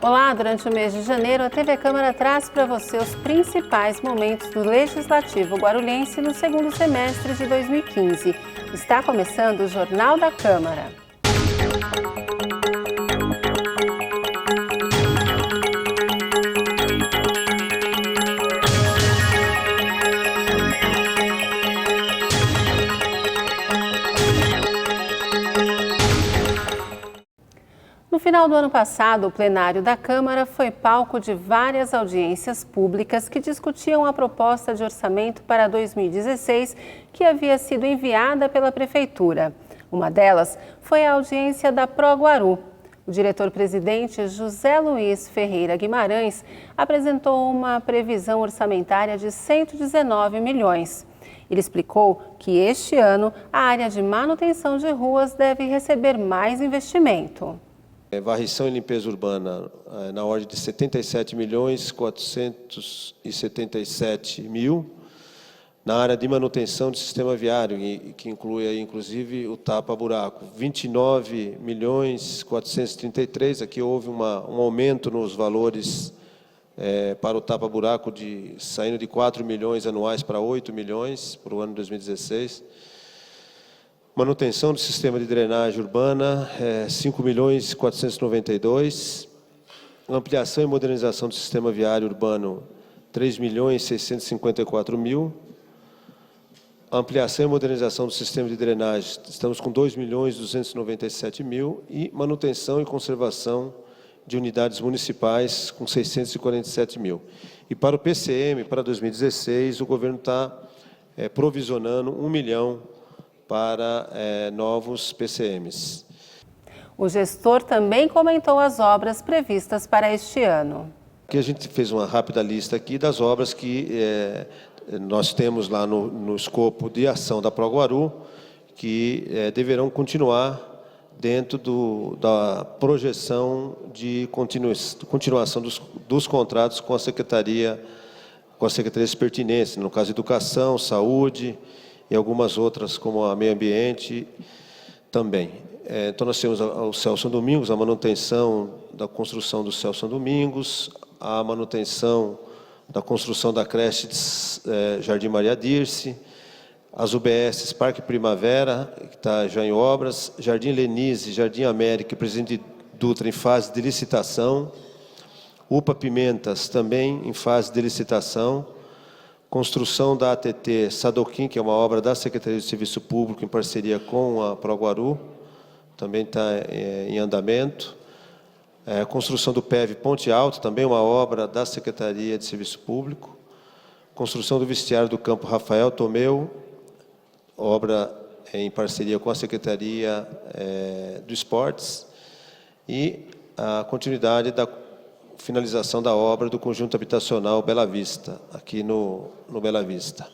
Olá, durante o mês de janeiro, a TV Câmara traz para você os principais momentos do Legislativo Guarulhense no segundo semestre de 2015. Está começando o Jornal da Câmara. No final do ano passado, o plenário da Câmara foi palco de várias audiências públicas que discutiam a proposta de orçamento para 2016 que havia sido enviada pela Prefeitura. Uma delas foi a audiência da Proguaru. O diretor-presidente José Luiz Ferreira Guimarães apresentou uma previsão orçamentária de 119 milhões. Ele explicou que este ano a área de manutenção de ruas deve receber mais investimento. Varrição e limpeza urbana na ordem de 77.477.000. Na área de manutenção do sistema viário, que inclui aí, inclusive o tapa-buraco, 29.433.000. Aqui houve um aumento nos valores para o tapa-buraco, saindo de 4 milhões anuais para 8 milhões para o ano 2016. Manutenção do sistema de drenagem urbana, 5.492.000. Ampliação e modernização do sistema viário urbano, 3.654.000. Ampliação e modernização do sistema de drenagem, estamos com 2.297.000. E manutenção e conservação de unidades municipais, com 647.000. E para o PCM, para 2016, o governo está provisionando 1 milhão para novos PCMs. O gestor também comentou as obras previstas para este ano. Aqui a gente fez uma rápida lista aqui das obras que nós temos lá no escopo de ação da Proguaru, que deverão continuar dentro da projeção de continuação dos contratos com a secretarias pertinentes, no caso educação, saúde, e algumas outras, como a meio ambiente, também. Então, nós temos o Céu São Domingos, a manutenção da construção do Céu São Domingos, a manutenção da construção da creche Jardim Maria Dirce, as UBSs Parque Primavera, que está já em obras, Jardim Lenise, Jardim América, Presidente Dutra, em fase de licitação, UPA Pimentas, também em fase de licitação, construção da ATT Sadoquim, que é uma obra da Secretaria de Serviço Público em parceria com a Proguaru, também está em andamento. Construção do PEV Ponte Alto, também uma obra da Secretaria de Serviço Público. Construção do vestiário do Campo Rafael Tomeu, obra em parceria com a Secretaria do Esportes. E a continuidade da finalização da obra do conjunto habitacional Bela Vista, aqui no Bela Vista.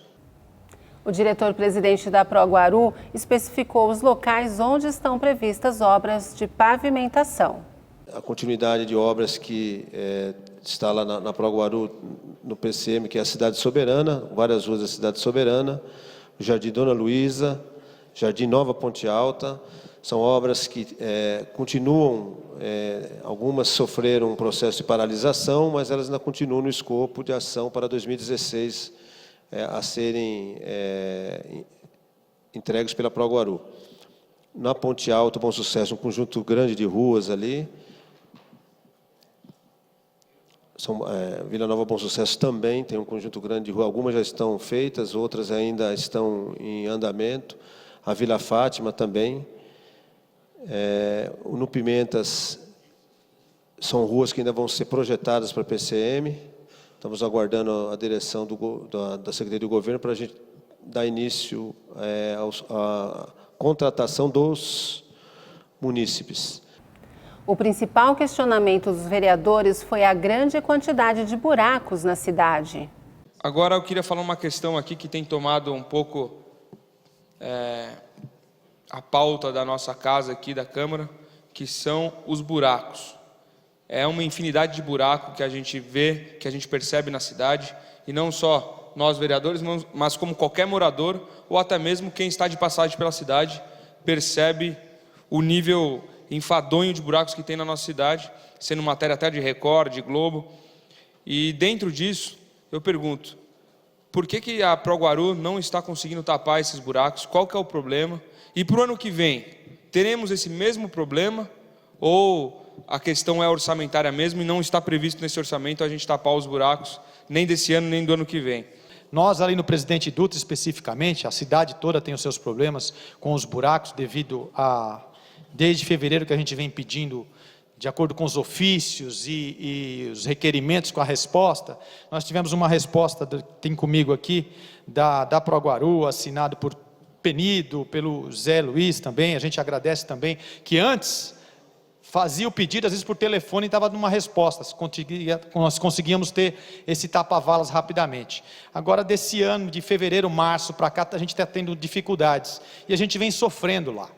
O diretor-presidente da Proguaru especificou os locais onde estão previstas obras de pavimentação. A continuidade de obras que está lá na Proguaru, no PCM, que é a Cidade Soberana, várias ruas da Cidade Soberana, o Jardim Dona Luísa, Jardim Nova Ponte Alta. São obras que continuam, algumas sofreram um processo de paralisação, mas elas ainda continuam no escopo de ação para 2016 a serem entregues pela Proguaru. Na Ponte Alta, Bom Sucesso, um conjunto grande de ruas ali. Vila Nova Bom Sucesso também tem um conjunto grande de ruas, algumas já estão feitas, outras ainda estão em andamento. A Vila Fátima também. No Pimentas, são ruas que ainda vão ser projetadas para PCM. Estamos aguardando a direção da Secretaria do Governo para a gente dar início à contratação dos munícipes. O principal questionamento dos vereadores foi a grande quantidade de buracos na cidade. Agora eu queria falar uma questão aqui que tem tomado um pouco a pauta da nossa casa aqui, da Câmara, que são os buracos. É uma infinidade de buracos que a gente vê, que a gente percebe na cidade, e não só nós vereadores, mas como qualquer morador, ou até mesmo quem está de passagem pela cidade, percebe o nível enfadonho de buracos que tem na nossa cidade. sendo matéria até de Record, de Globo. E dentro disso, eu pergunto, por que a Proguaru não está conseguindo tapar esses buracos? Qual que é o problema? E para o ano que vem, teremos esse mesmo problema? Ou a questão é orçamentária mesmo e não está previsto nesse orçamento a gente tapar os buracos, nem desse ano, nem do ano que vem? Nós ali no Presidente Dutra especificamente, a cidade toda tem os seus problemas com os buracos devido desde fevereiro que a gente vem pedindo, de acordo com os ofícios e os requerimentos com a resposta. Nós tivemos uma resposta, tem comigo aqui, da Proguaru, assinado por Penido, pelo Zé Luiz também. A gente agradece também, que antes fazia o pedido, às vezes por telefone, e estava numa resposta, nós conseguíamos ter esse tapa-valas rapidamente. Agora, desse ano, de fevereiro, março para cá, a gente está tendo dificuldades, e a gente vem sofrendo lá.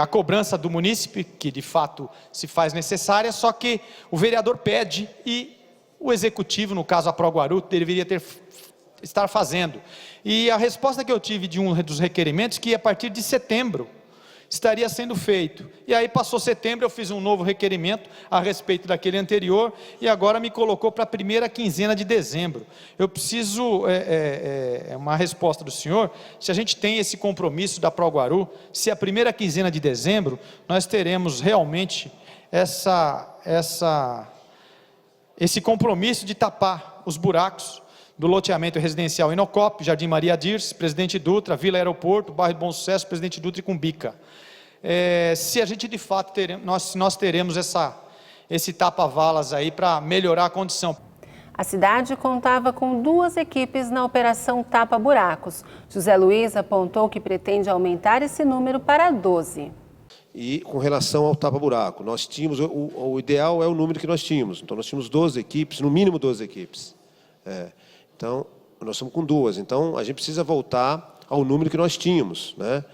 A cobrança do munícipe, que de fato se faz necessária, só que o vereador pede e o executivo, no caso a Proguaru, deveria estar fazendo. E a resposta que eu tive de um dos requerimentos, que a partir de setembro estaria sendo feito. E aí passou setembro, eu fiz um novo requerimento a respeito daquele anterior, e agora me colocou para a primeira quinzena de dezembro. Eu preciso, uma resposta do senhor, se a gente tem esse compromisso da Proguaru, se a primeira quinzena de dezembro, nós teremos realmente esse compromisso de tapar os buracos do loteamento residencial Inocop, Jardim Maria Dirce, Presidente Dutra, Vila Aeroporto, Bairro Bom Sucesso, Presidente Dutra e Cumbica. Se a gente de fato nós teremos esse tapa-valas aí para melhorar a condição. A cidade contava com 2 equipes na operação Tapa Buracos. José Luiz apontou que pretende aumentar esse número para 12. E com relação ao tapa-buraco, nós tínhamos, o ideal é o número que nós tínhamos. Então nós tínhamos 12 equipes, no mínimo 12 equipes. Então, nós estamos com 2, então a gente precisa voltar ao número que nós tínhamos, né?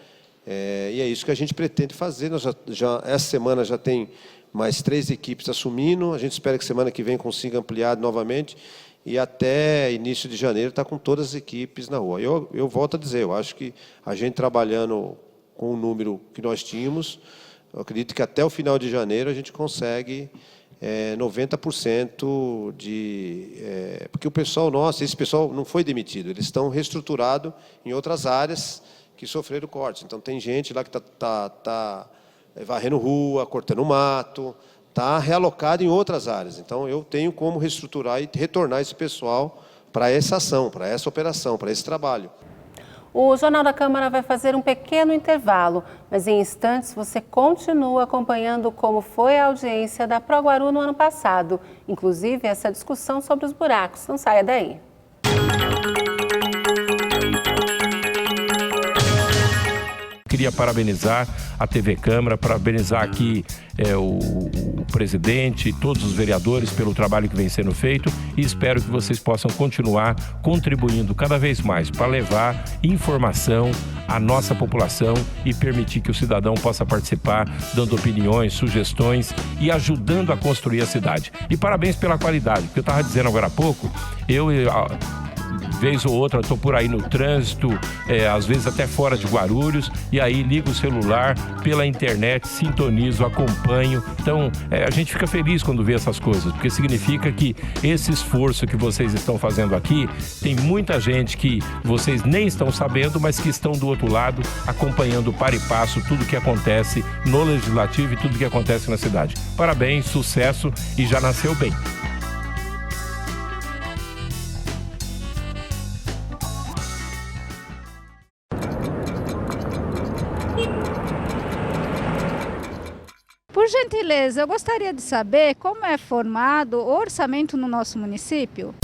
E é isso que a gente pretende fazer. Nós essa semana já tem mais 3 equipes assumindo, a gente espera que semana que vem consiga ampliar novamente, e até início de janeiro está com todas as equipes na rua. Eu volto a dizer, eu acho que a gente trabalhando com o número que nós tínhamos, eu acredito que até o final de janeiro a gente consegue 90% porque o pessoal nosso, esse pessoal não foi demitido, eles estão reestruturados em outras áreas que sofreram cortes. Então tem gente lá que está varrendo rua, cortando mato, está realocado em outras áreas. Então eu tenho como reestruturar e retornar esse pessoal para essa ação, para essa operação, para esse trabalho. O Jornal da Câmara vai fazer um pequeno intervalo, mas em instantes você continua acompanhando como foi a audiência da Proguaru no ano passado, inclusive essa discussão sobre os buracos. Não saia daí. Queria parabenizar a TV Câmara, parabenizar aqui o presidente e todos os vereadores pelo trabalho que vem sendo feito, e espero que vocês possam continuar contribuindo cada vez mais para levar informação à nossa população e permitir que o cidadão possa participar, dando opiniões, sugestões e ajudando a construir a cidade. E parabéns pela qualidade, porque eu estava dizendo agora há pouco, vez ou outra, estou por aí no trânsito, às vezes até fora de Guarulhos, e aí ligo o celular pela internet, sintonizo, acompanho. Então, a gente fica feliz quando vê essas coisas, porque significa que esse esforço que vocês estão fazendo aqui, tem muita gente que vocês nem estão sabendo, mas que estão do outro lado, acompanhando para e passo tudo que acontece no Legislativo e tudo que acontece na cidade. Parabéns, sucesso, e já nasceu bem. Por gentileza, eu gostaria de saber como é formado o orçamento no nosso município.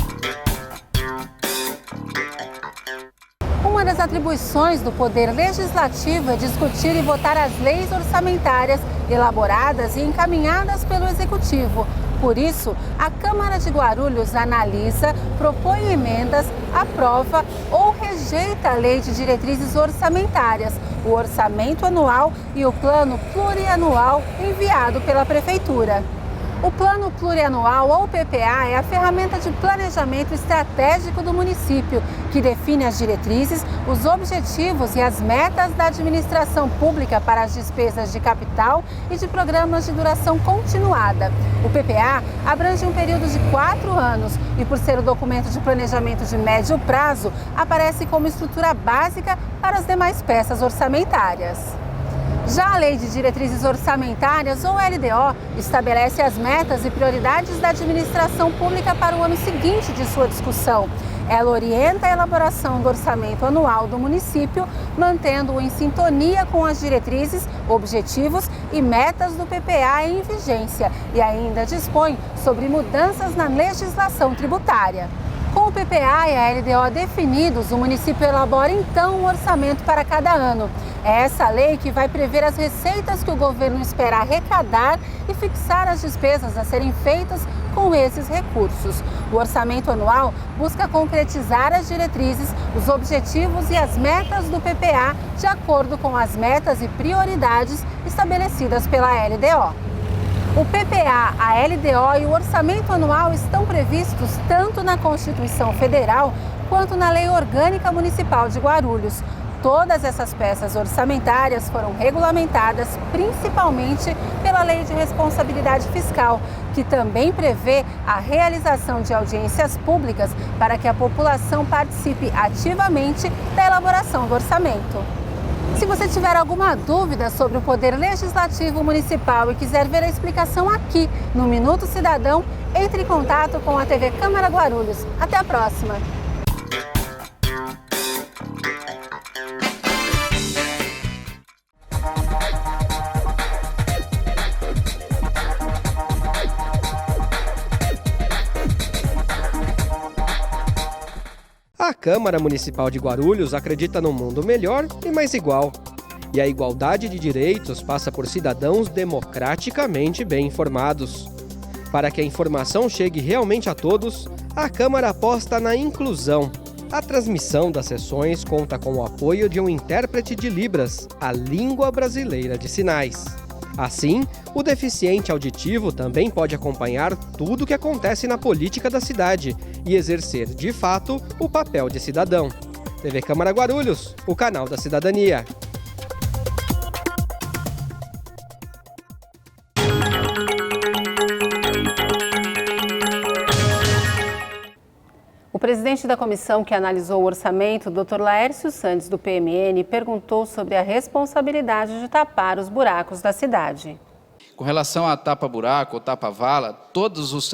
Uma das atribuições do Poder Legislativo é discutir e votar as leis orçamentárias elaboradas e encaminhadas pelo Executivo. Por isso, a Câmara de Guarulhos analisa, propõe emendas, aprova ou rejeita a Lei de Diretrizes Orçamentárias, o Orçamento Anual e o Plano Plurianual enviado pela Prefeitura. O Plano Plurianual, ou PPA, é a ferramenta de planejamento estratégico do município, que define as diretrizes, os objetivos e as metas da administração pública para as despesas de capital e de programas de duração continuada. O PPA abrange um período de 4 anos e, por ser o documento de planejamento de médio prazo, aparece como estrutura básica para as demais peças orçamentárias. Já a Lei de Diretrizes Orçamentárias, ou LDO, estabelece as metas e prioridades da administração pública para o ano seguinte de sua discussão. Ela orienta a elaboração do orçamento anual do município, mantendo-o em sintonia com as diretrizes, objetivos e metas do PPA em vigência e ainda dispõe sobre mudanças na legislação tributária. Com o PPA e a LDO definidos, o município elabora então um orçamento para cada ano. É essa lei que vai prever as receitas que o governo espera arrecadar e fixar as despesas a serem feitas com esses recursos. O orçamento anual busca concretizar as diretrizes, os objetivos e as metas do PPA de acordo com as metas e prioridades estabelecidas pela LDO. O PPA, a LDO e o orçamento anual estão previstos tanto na Constituição Federal quanto na Lei Orgânica Municipal de Guarulhos. Todas essas peças orçamentárias foram regulamentadas principalmente pela Lei de Responsabilidade Fiscal, que também prevê a realização de audiências públicas para que a população participe ativamente da elaboração do orçamento. Se você tiver alguma dúvida sobre o Poder Legislativo Municipal e quiser ver a explicação aqui no Minuto Cidadão, entre em contato com a TV Câmara Guarulhos. Até a próxima! A Câmara Municipal de Guarulhos acredita num mundo melhor e mais igual. E a igualdade de direitos passa por cidadãos democraticamente bem informados. Para que a informação chegue realmente a todos, a Câmara aposta na inclusão. A transmissão das sessões conta com o apoio de um intérprete de Libras, a língua brasileira de sinais. Assim, o deficiente auditivo também pode acompanhar tudo o que acontece na política da cidade e exercer, de fato, o papel de cidadão. TV Câmara Guarulhos, o canal da cidadania. O presidente da comissão que analisou o orçamento, Dr. Laércio Santos, do PMN, perguntou sobre a responsabilidade de tapar os buracos da cidade. Com relação a tapa-buraco ou tapa-vala, todos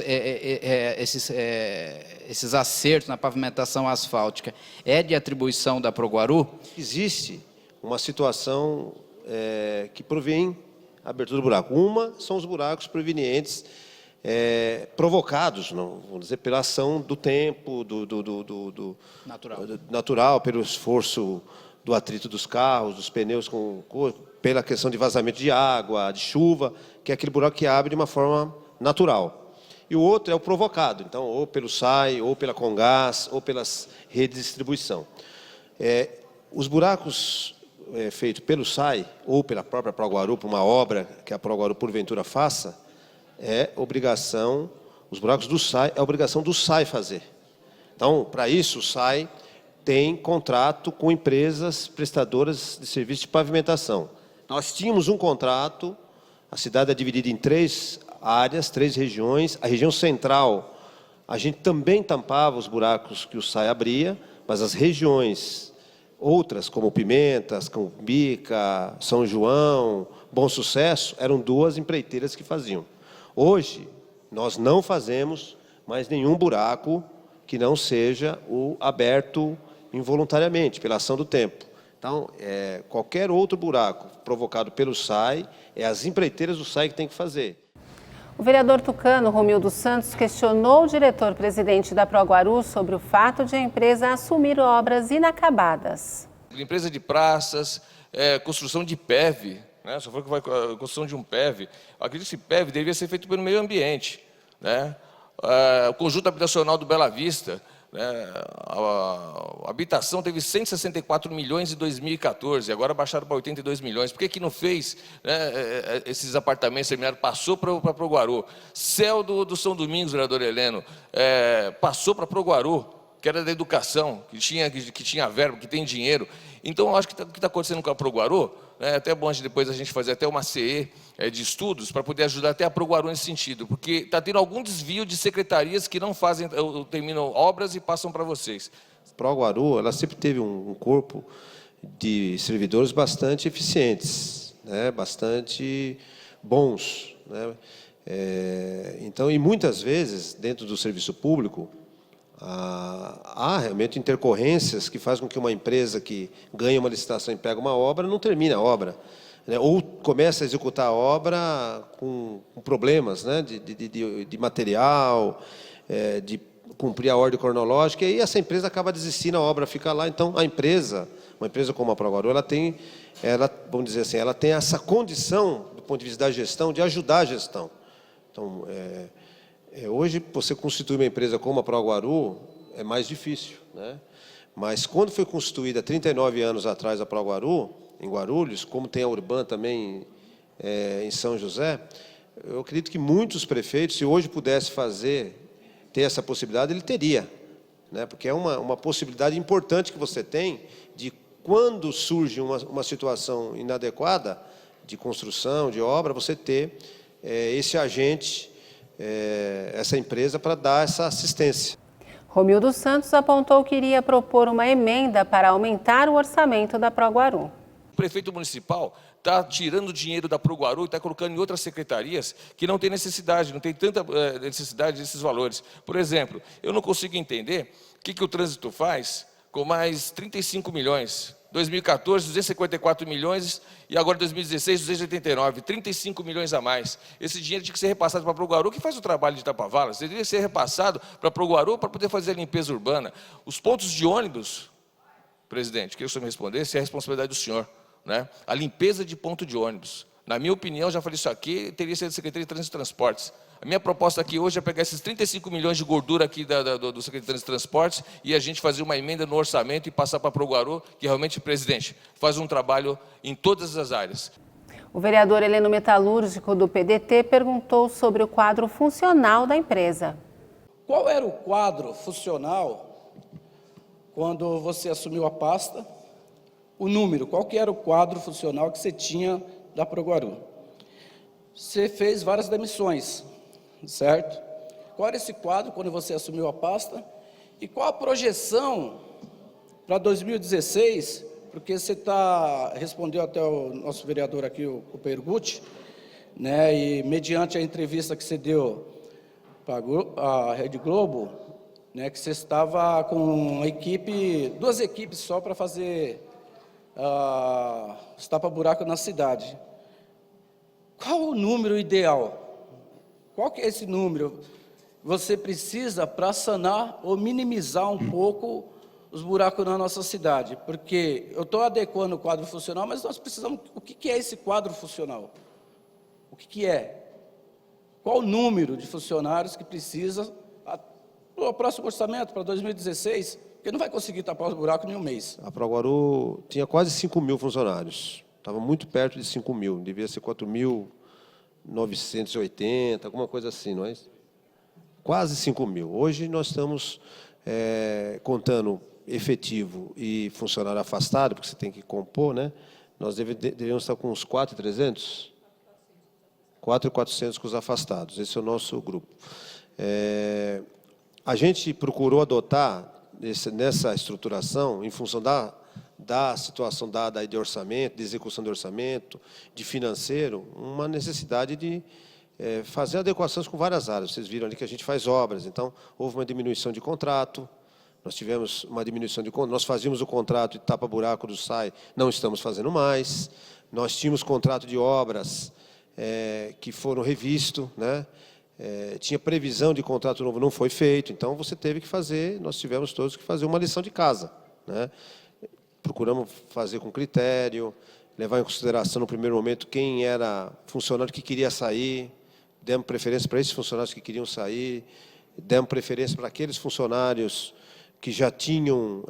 esses acertos na pavimentação asfáltica é de atribuição da Proguaru? Existe uma situação que provém a abertura do buraco. Uma são os buracos provenientes provocados, não, vamos dizer, pela ação do tempo, natural, pelo esforço do atrito dos carros, dos pneus, pela questão de vazamento de água, de chuva, que é aquele buraco que abre de uma forma natural. E o outro é o provocado, então, ou pelo SAI, ou pela Congás, ou pelas redes de distribuição. Os buracos feitos pelo SAI, ou pela própria Proguaru, por uma obra que a Proguaru, porventura, faça, os buracos do SAI, é obrigação do SAI fazer. Então, para isso, o SAI tem contrato com empresas prestadoras de serviço de pavimentação. Nós tínhamos um contrato, a cidade é dividida em 3 áreas, 3 regiões. A região central, a gente também tampava os buracos que o SAI abria, mas as regiões outras, como Pimentas, Cambica, São João, Bom Sucesso, eram 2 empreiteiras que faziam. Hoje, nós não fazemos mais nenhum buraco que não seja o aberto involuntariamente, pela ação do tempo. Então, qualquer outro buraco provocado pelo SAI, as empreiteiras do SAI que tem que fazer. O vereador tucano, Romildo Santos, questionou o diretor-presidente da Proguaru sobre o fato de a empresa assumir obras inacabadas. Limpeza de praças, construção de PEV, né? Só foi que vai construção de um PEV. Acredito que esse PEV deveria ser feito pelo meio ambiente, né? O conjunto habitacional do Bela Vista, A habitação teve 164 milhões em 2014, agora baixaram para 82 milhões. Por que não fez, né, esses apartamentos terminados? Passou para Proguaru. Céu do São Domingos, vereador Heleno, passou para Proguaru, que era da educação, que tinha verba, que tem dinheiro. Então, eu acho que o que está acontecendo com a Proguaru, é até bom depois a gente fazer até uma CE de estudos para poder ajudar até a Proguaru nesse sentido, porque está tendo algum desvio de secretarias que não fazem, terminam obras e passam para vocês. Proguaru, ela sempre teve um corpo de servidores bastante eficientes, né, bastante bons, né? Então, e muitas vezes, dentro do serviço público, há realmente intercorrências que fazem com que uma empresa que ganha uma licitação e pega uma obra não termine a obra, né? Ou começa a executar a obra com problemas, né? de material, de cumprir a ordem cronológica, e essa empresa acaba desistindo, a obra fica lá. Então, uma empresa como a Proguaru, vamos dizer assim, ela tem essa condição, do ponto de vista da gestão, de ajudar a gestão. Então, hoje, você constituir uma empresa como a Proguaru é mais difícil, né? Mas quando foi constituída 39 anos atrás a Proguaru, em Guarulhos, como tem a Urban também em São José, eu acredito que muitos prefeitos, se hoje pudesse ter essa possibilidade, ele teria, né? Porque é uma possibilidade importante que você tem de, quando surge uma situação inadequada de construção, de obra, você ter esse agente, essa empresa, para dar essa assistência. Romildo Santos apontou que iria propor uma emenda para aumentar o orçamento da Proguaru. O prefeito municipal está tirando dinheiro da Proguaru e está colocando em outras secretarias que não tem necessidade, não tem tanta necessidade desses valores. Por exemplo, eu não consigo entender o que o trânsito faz com mais 35 milhões. 2014, 254 milhões, e agora 2016, 289, 35 milhões a mais. Esse dinheiro tinha que ser repassado para a Proguaru, que faz o trabalho de Itapavalas. Ele deveria ser repassado para a Proguaru para poder fazer a limpeza urbana. Os pontos de ônibus, presidente, queria que o senhor me respondesse, é a responsabilidade do senhor, né? A limpeza de ponto de ônibus. Na minha opinião, já falei isso aqui, teria sido Secretaria de Trânsito e Transportes. A minha proposta aqui hoje é pegar esses 35 milhões de gordura aqui do Secretaria de Trânsito e Transportes e a gente fazer uma emenda no orçamento e passar para a Proguaru, que realmente, presidente, faz um trabalho em todas as áreas. O vereador Heleno Metalúrgico, do PDT, perguntou sobre o quadro funcional da empresa. Qual era o quadro funcional quando você assumiu a pasta? O número, qual que era o quadro funcional que você tinha da Proguaru? Você fez várias demissões, certo? Qual era esse quadro quando você assumiu a pasta? E qual a projeção para 2016? Porque você respondeu até o nosso vereador aqui, o Pergutti, né? E mediante a entrevista que você deu para a Rede Globo, né? Que você estava com uma equipe, 2 equipes só para fazer os tapa-buraco na cidade. Qual o número ideal? Qual que é esse número? Você precisa para sanar ou minimizar um pouco os buracos na nossa cidade. Porque eu estou adequando o quadro funcional, mas nós precisamos... O que é esse quadro funcional? O que é? Qual o número de funcionários que precisa para o próximo orçamento, para 2016? Porque não vai conseguir tapar os buracos em um mês. A Proguaru tinha quase 5 mil funcionários. Estava muito perto de 5 mil, devia ser 4.980, alguma coisa assim, não é? Quase 5 mil. Hoje nós estamos contando efetivo e funcionário afastado, porque você tem que compor, né? Nós devemos estar com uns 4.300? 4.400 com os afastados, esse é o nosso grupo. A gente procurou adotar, nessa estruturação, em função da situação dada aí de orçamento, de execução de orçamento, de financeiro, uma necessidade de fazer adequações com várias áreas. Vocês viram ali que a gente faz obras, então houve uma diminuição de contrato, nós tivemos uma diminuição de contrato, nós fazíamos o contrato de tapa-buraco do SAI, não estamos fazendo mais, nós tínhamos contrato de obras que foram revistos, né? Tinha previsão de contrato novo, não foi feito, então você teve que fazer, nós tivemos todos que fazer uma lição de casa, né? Procuramos fazer com critério, levar em consideração no primeiro momento quem era funcionário que queria sair, demos preferência para esses funcionários que queriam sair, demos preferência para aqueles funcionários que já tinham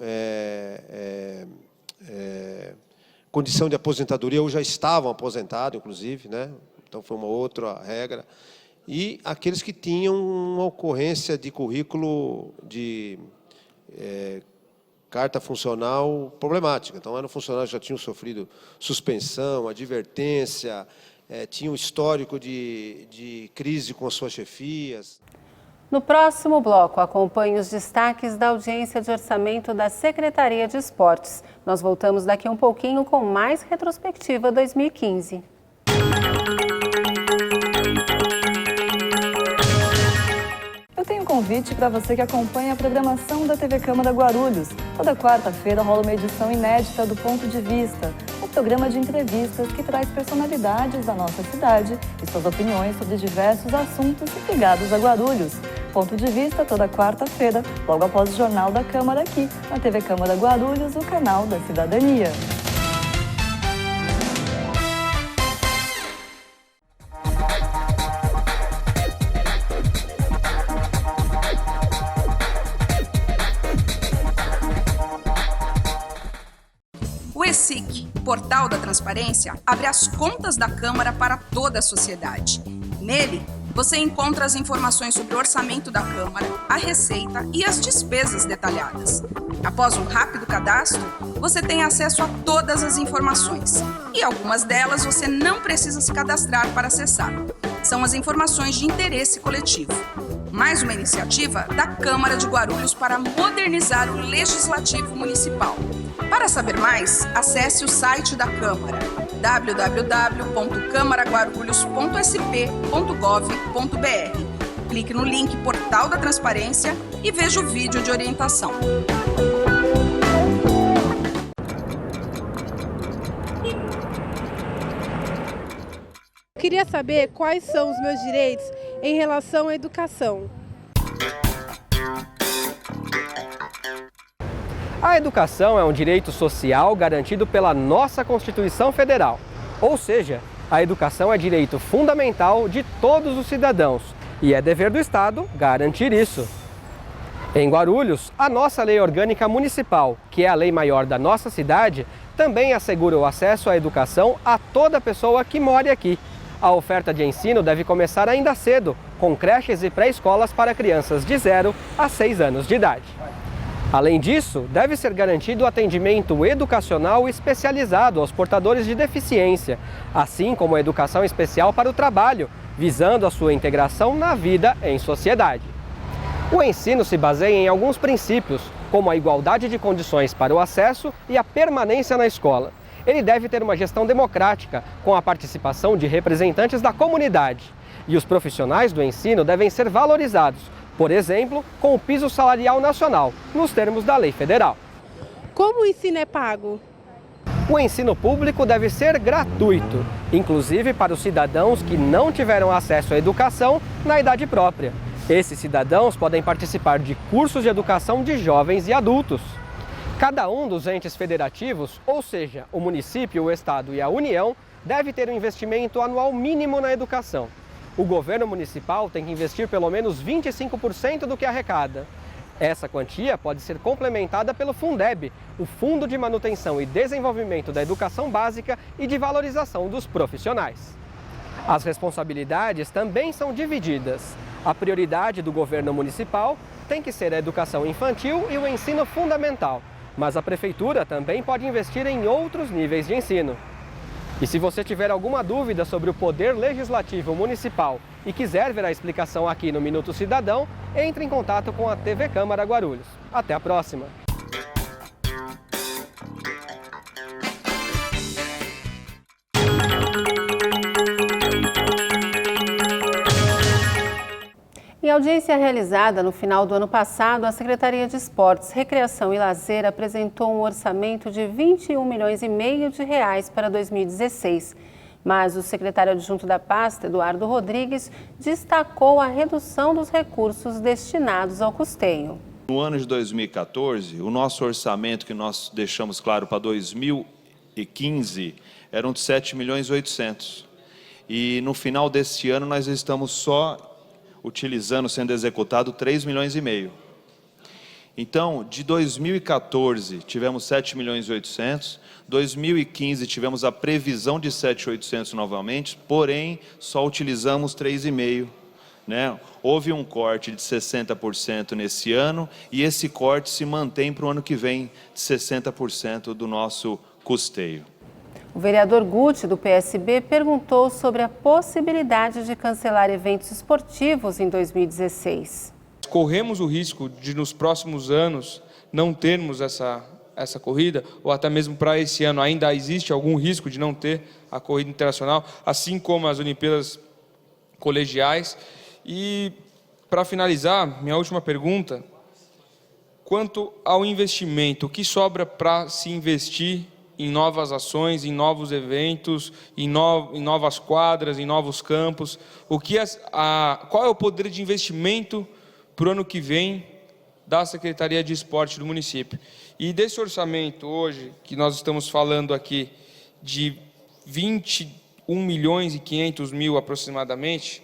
condição de aposentadoria ou já estavam aposentados, inclusive, né? Então foi uma outra regra. E aqueles que tinham uma ocorrência de currículo de carta funcional problemática. Então, eram funcionários que já tinham sofrido suspensão, advertência, tinham histórico de crise com as suas chefias. No próximo bloco, acompanhe os destaques da audiência de orçamento da Secretaria de Esportes. Nós voltamos daqui um pouquinho com mais retrospectiva 2015. Eu tenho um convite para você que acompanha a programação da TV Câmara Guarulhos. Toda quarta-feira rola uma edição inédita do Ponto de Vista, um programa de entrevistas que traz personalidades da nossa cidade e suas opiniões sobre diversos assuntos ligados a Guarulhos. Ponto de Vista toda quarta-feira, logo após o Jornal da Câmara aqui, na TV Câmara Guarulhos, o canal da cidadania. O ESIC, Portal da Transparência, abre as contas da Câmara para toda a sociedade. Nele, você encontra as informações sobre o orçamento da Câmara, a receita e as despesas detalhadas. Após um rápido cadastro, você tem acesso a todas as informações. E algumas delas você não precisa se cadastrar para acessar. São as informações de interesse coletivo. Mais uma iniciativa da Câmara de Guarulhos para modernizar o Legislativo Municipal. Para saber mais, acesse o site da Câmara, www.câmaraguarulhos.sp.gov.br. Clique no link Portal da Transparência e veja o vídeo de orientação. Queria saber quais são os meus direitos em relação à educação. A educação é um direito social garantido pela nossa Constituição Federal. Ou seja, a educação é direito fundamental de todos os cidadãos e é dever do Estado garantir isso. Em Guarulhos, a nossa Lei Orgânica Municipal, que é a lei maior da nossa cidade, também assegura o acesso à educação a toda pessoa que mora aqui. A oferta de ensino deve começar ainda cedo, com creches e pré-escolas para crianças de 0 a 6 anos de idade. Além disso, deve ser garantido o atendimento educacional especializado aos portadores de deficiência, assim como a educação especial para o trabalho, visando a sua integração na vida em sociedade. O ensino se baseia em alguns princípios, como a igualdade de condições para o acesso e a permanência na escola. Ele deve ter uma gestão democrática, com a participação de representantes da comunidade. E os profissionais do ensino devem ser valorizados, por exemplo, com o piso salarial nacional, nos termos da lei federal. Como o ensino é pago? O ensino público deve ser gratuito, inclusive para os cidadãos que não tiveram acesso à educação na idade própria. Esses cidadãos podem participar de cursos de educação de jovens e adultos. Cada um dos entes federativos, ou seja, o município, o estado e a União, deve ter um investimento anual mínimo na educação. O governo municipal tem que investir pelo menos 25% do que arrecada. Essa quantia pode ser complementada pelo Fundeb, o Fundo de Manutenção e Desenvolvimento da Educação Básica e de Valorização dos Profissionais. As responsabilidades também são divididas. A prioridade do governo municipal tem que ser a educação infantil e o ensino fundamental, mas a prefeitura também pode investir em outros níveis de ensino. E se você tiver alguma dúvida sobre o Poder Legislativo Municipal e quiser ver a explicação aqui no Minuto Cidadão, entre em contato com a TV Câmara Guarulhos. Até a próxima! Em audiência realizada no final do ano passado, a Secretaria de Esportes, Recreação e Lazer apresentou um orçamento de 21 milhões e meio de reais para 2016. Mas o secretário adjunto da pasta, Eduardo Rodrigues, destacou a redução dos recursos destinados ao custeio. No ano de 2014, o nosso orçamento que nós deixamos claro para 2015 eram de 7 milhões e 800. E no final deste ano nós estamos só utilizando, sendo executado, 3 milhões e meio. Então, de 2014, tivemos 7.800.000, 2015 tivemos a previsão de 7.800.000 novamente, porém, só utilizamos 3,5, né? Houve um corte de 60% nesse ano, e esse corte se mantém para o ano que vem, de 60% do nosso custeio. O vereador Guti, do PSB, perguntou sobre a possibilidade de cancelar eventos esportivos em 2016. Corremos o risco de, nos próximos anos, não termos essa corrida, ou até mesmo para esse ano ainda existe algum risco de não ter a corrida internacional, assim como as Olimpíadas colegiais. E, para finalizar, minha última pergunta, quanto ao investimento, o que sobra para se investir em novas ações, em novos eventos, em novas quadras, em novos campos? Qual é o poder de investimento para o ano que vem da Secretaria de Esporte do município? E desse orçamento hoje, que nós estamos falando aqui, de 21.500.000 aproximadamente,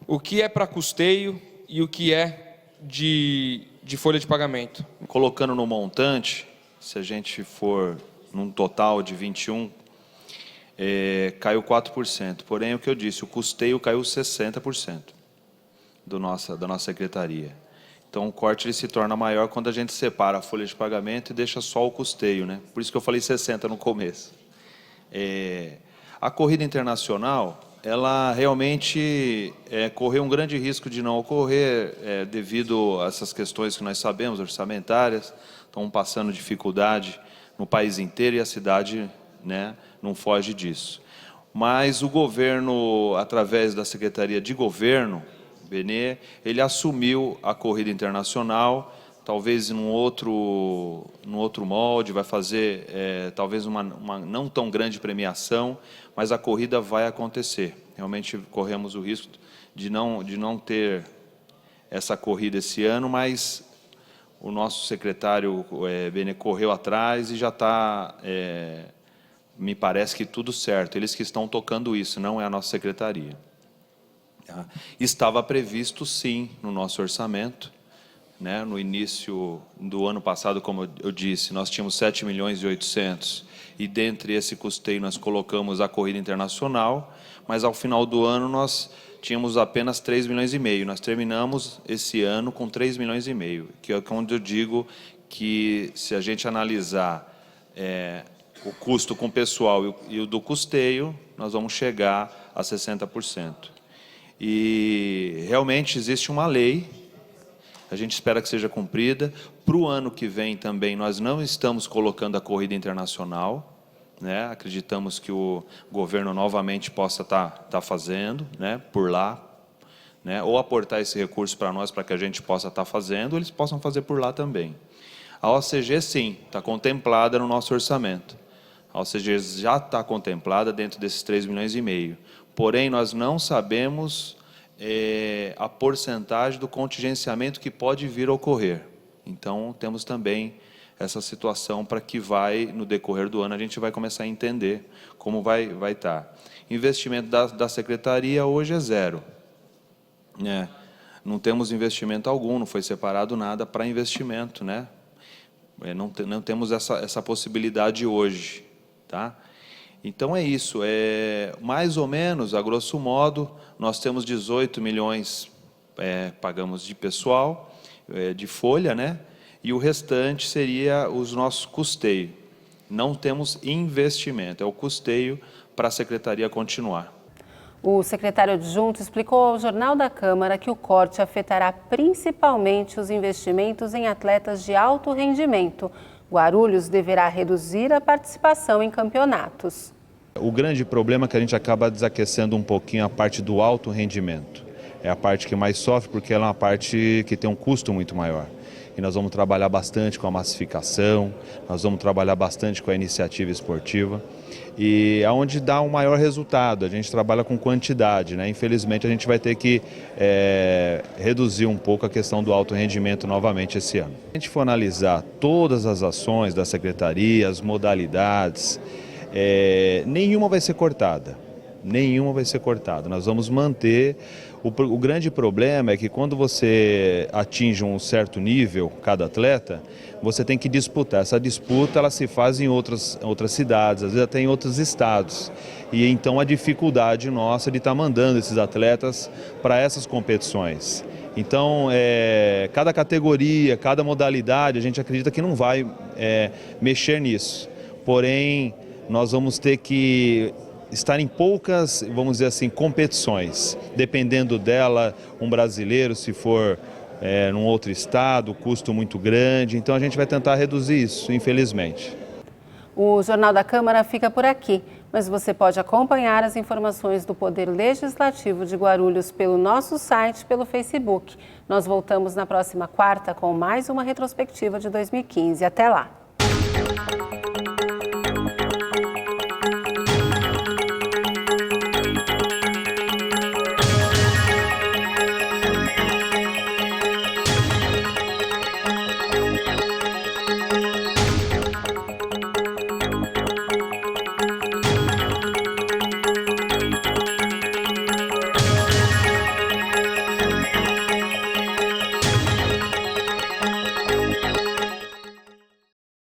o que é para custeio e o que é de folha de pagamento? Colocando no montante, se a gente for num total de 21, caiu 4%. Porém, o que eu disse, o custeio caiu 60% da nossa secretaria. Então, o corte ele se torna maior quando a gente separa a folha de pagamento e deixa só o custeio, né? Por isso que eu falei 60 no começo. A corrida internacional, ela realmente correu um grande risco de não ocorrer devido a essas questões que nós sabemos, orçamentárias, estão passando dificuldade no país inteiro, e a cidade, né, não foge disso. Mas o governo, através da Secretaria de Governo, Benê, ele assumiu a corrida internacional, talvez num outro molde, vai fazer talvez uma não tão grande premiação, mas a corrida vai acontecer. Realmente corremos o risco de não ter essa corrida esse ano, mas o nosso secretário Benê correu atrás e já está, me parece que tudo certo. Eles que estão tocando isso, não é a nossa secretaria. Estava previsto, sim, no nosso orçamento, né? No início do ano passado, como eu disse, nós tínhamos 7.800.000, e dentre esse custeio nós colocamos a corrida internacional, mas ao final do ano nós tínhamos apenas 3,5 milhões. Nós terminamos esse ano com 3,5 milhões, que é onde eu digo que, se a gente analisar o custo com o pessoal e o do custeio, nós vamos chegar a 60%. E realmente existe uma lei, a gente espera que seja cumprida. Para o ano que vem também nós não estamos colocando a corrida internacional, né? Acreditamos que o governo novamente possa estar fazendo, né, por lá, né, ou aportar esse recurso para nós, para que a gente possa estar fazendo, ou eles possam fazer por lá também. A OCG, sim, está contemplada no nosso orçamento. A OCG já está contemplada dentro desses 3,5 milhões. Porém, nós não sabemos a porcentagem do contingenciamento que pode vir a ocorrer. Então, temos também essa situação para que no decorrer do ano, a gente vai começar a entender como vai estar. Investimento da secretaria hoje é zero, né? Não temos investimento algum, não foi separado nada para investimento, né? Não temos essa possibilidade hoje, tá? Então é isso, mais ou menos, a grosso modo, nós temos 18 milhões, pagamos de pessoal, de folha, né? E o restante seria os nossos custeios. Não temos investimento, é o custeio para a secretaria continuar. O secretário adjunto explicou ao Jornal da Câmara que o corte afetará principalmente os investimentos em atletas de alto rendimento. Guarulhos deverá reduzir a participação em campeonatos. O grande problema é que a gente acaba desaquecendo um pouquinho a parte do alto rendimento. É a parte que mais sofre, porque ela é uma parte que tem um custo muito maior. E nós vamos trabalhar bastante com a massificação, nós vamos trabalhar bastante com a iniciativa esportiva. E aonde dá um maior resultado, a gente trabalha com quantidade, né? Infelizmente a gente vai ter que reduzir um pouco a questão do alto rendimento novamente esse ano. Se a gente for analisar todas as ações da secretaria, as modalidades, nenhuma vai ser cortada. Nenhuma vai ser cortada. Nós vamos manter O grande problema é que quando você atinge um certo nível, cada atleta, você tem que disputar. Essa disputa ela se faz em outras cidades, às vezes até em outros estados. E então a dificuldade nossa de estar mandando esses atletas para essas competições. Então, cada categoria, cada modalidade, a gente acredita que não vai mexer nisso. Porém, nós vamos ter que estar em poucas, vamos dizer assim, competições. Dependendo dela, um brasileiro, se for num outro estado, custo muito grande. Então, a gente vai tentar reduzir isso, infelizmente. O Jornal da Câmara fica por aqui, mas você pode acompanhar as informações do Poder Legislativo de Guarulhos pelo nosso site, pelo Facebook. Nós voltamos na próxima quarta com mais uma retrospectiva de 2015. Até lá!